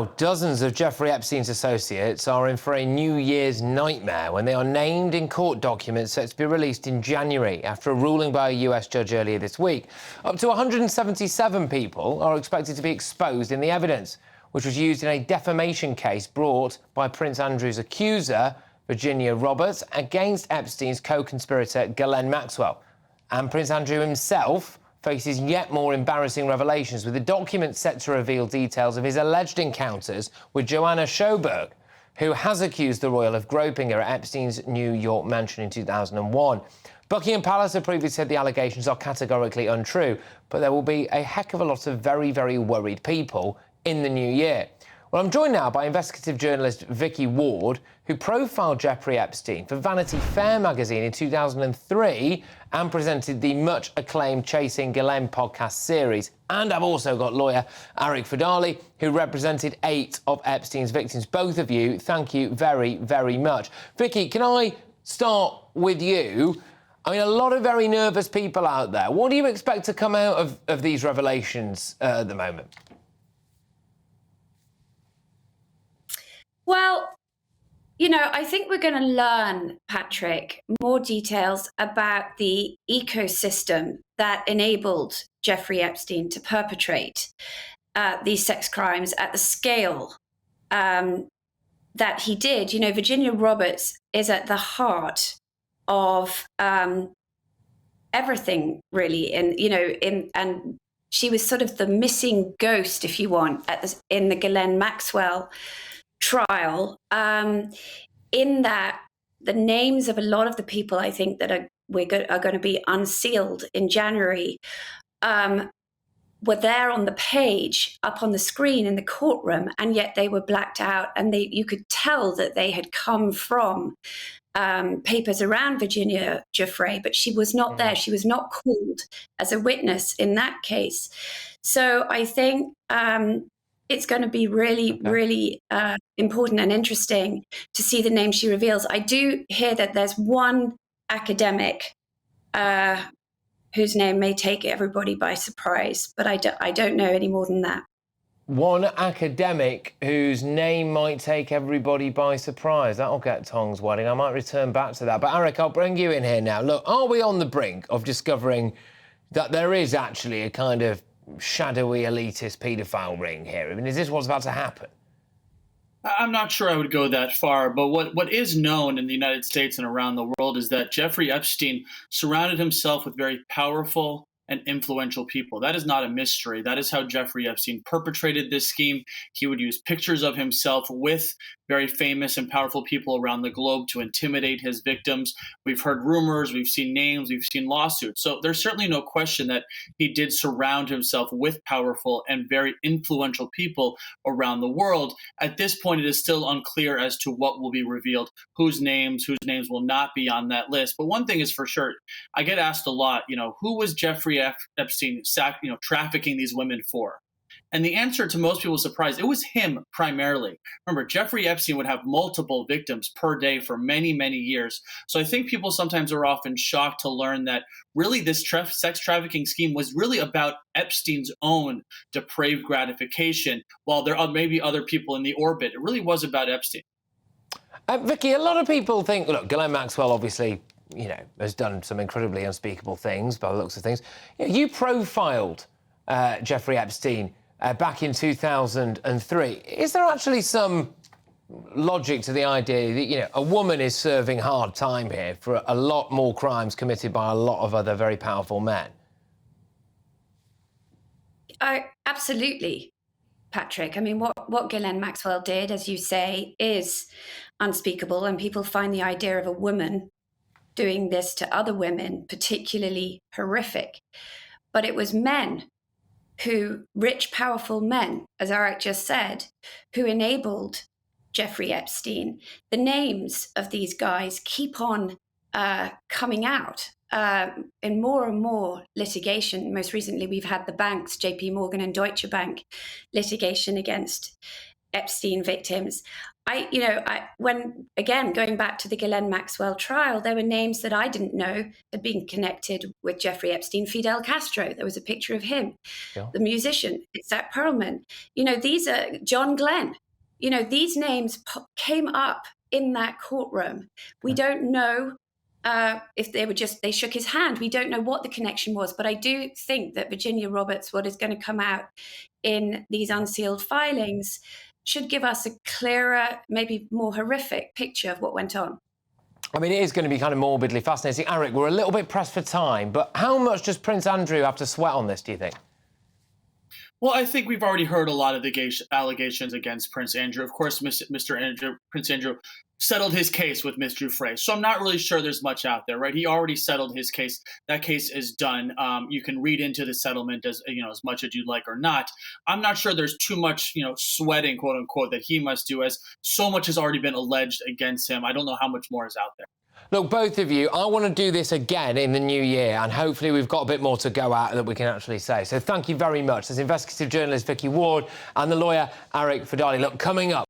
Now, dozens of Jeffrey Epstein's associates are in for a New Year's nightmare when they are named in court documents set to be released in January after a ruling by a US judge earlier this week. Up to 177 people are expected to be exposed in the evidence, which was used in a defamation case brought by Prince Andrew's accuser, Virginia Roberts, against Epstein's co-conspirator Ghislaine Maxwell. And Prince Andrew himself faces yet more embarrassing revelations, with the document set to reveal details of his alleged encounters with Joanna Sjoberg, who has accused the royal of groping her at Epstein's New York mansion in 2001. Buckingham Palace have previously said the allegations are categorically untrue, but there will be a heck of a lot of very, very worried people in the new year. Well, I'm joined now by investigative journalist Vicky Ward, who profiled Jeffrey Epstein for Vanity Fair magazine in 2003 and presented the much-acclaimed Chasing Ghislaine podcast series. And I've also got lawyer Eric Fadali, who represented 8 of Epstein's victims. Both of you, thank you very, very much. Vicky, can I start with you? I mean, a lot of very nervous people out there. What do you expect to come out of these revelations at the moment? Well, you know, I think we're going to learn, Patrick, more details about the ecosystem that enabled Jeffrey Epstein to perpetrate these sex crimes at the scale that he did. You know, Virginia Roberts is at the heart of everything, really, and she was sort of the missing ghost, if you want, in the Ghislaine Maxwell trial, in that the names of a lot of the people I think that are going to be unsealed in January were there on the page, up on the screen in the courtroom, and yet they were blacked out, and you could tell that they had come from papers around Virginia Giuffre, but she was not there. She was not called as a witness in that case. So I think it's going to be really important and interesting to see the name she reveals. I do hear that there's one academic whose name may take everybody by surprise, but I don't know any more than that. One academic whose name might take everybody by surprise. That'll get tongues wagging. I might return back to that. But Eric, I'll bring you in here now. Look, are we on the brink of discovering that there is actually a kind of shadowy elitist paedophile ring here? I mean, is this what's about to happen? I'm not sure I would go that far, but what is known in the United States and around the world is that Jeffrey Epstein surrounded himself with very powerful and influential people. That is not a mystery. That is how Jeffrey Epstein perpetrated this scheme. He would use pictures of himself with very famous and powerful people around the globe to intimidate his victims. We've heard rumors, we've seen names, we've seen lawsuits. So there's certainly no question that he did surround himself with powerful and very influential people around the world. At this point, it is still unclear as to what will be revealed, whose names will not be on that list. But one thing is for sure, I get asked a lot, who was Jeffrey Epstein trafficking these women for? And the answer, to most people's surprise, it was him primarily. Remember, Jeffrey Epstein would have multiple victims per day for many, many years. So I think people sometimes are often shocked to learn that really this sex trafficking scheme was really about Epstein's own depraved gratification, while there are maybe other people in the orbit. It really was about Epstein. Vicky, a lot of people think, look, Ghislaine Maxwell obviously, has done some incredibly unspeakable things by the looks of things. You profiled Jeffrey Epstein back in 2003. Is there actually some logic to the idea that, a woman is serving hard time here for a lot more crimes committed by a lot of other very powerful men? Absolutely, Patrick. I mean, what Ghislaine Maxwell did, as you say, is unspeakable, and people find the idea of a woman doing this to other women particularly horrific. But it was men rich, powerful men, as Eric just said, who enabled Jeffrey Epstein. The names of these guys keep on coming out in more and more litigation. Most recently, we've had the banks, JP Morgan and Deutsche Bank, litigation against Epstein victims. when, again, going back to the Ghislaine Maxwell trial, there were names that I didn't know had been connected with Jeffrey Epstein. Fidel Castro, there was a picture of him. Yeah. The musician, Zach Perlman. These are John Glenn. These names came up in that courtroom. We don't know if they shook his hand. We don't know what the connection was, but I do think that Virginia Roberts, what is going to come out in these unsealed filings, should give us a clearer, maybe more horrific picture of what went on. I mean, it is going to be kind of morbidly fascinating. Eric, we're a little bit pressed for time, but how much does Prince Andrew have to sweat on this, do you think? Well, I think we've already heard a lot of the allegations against Prince Andrew. Of course, Prince Andrew settled his case with Ms. Giuffre. So I'm not really sure there's much out there, right? He already settled his case. That case is done. You can read into the settlement as much as you'd like or not. I'm not sure there's too much, sweating, quote unquote, that he must do, as so much has already been alleged against him. I don't know how much more is out there. Look, both of you, I want to do this again in the new year, and hopefully we've got a bit more to go at that we can actually say. So thank you very much. There's investigative journalist Vicky Ward and the lawyer Eric Fidali. Look, coming up.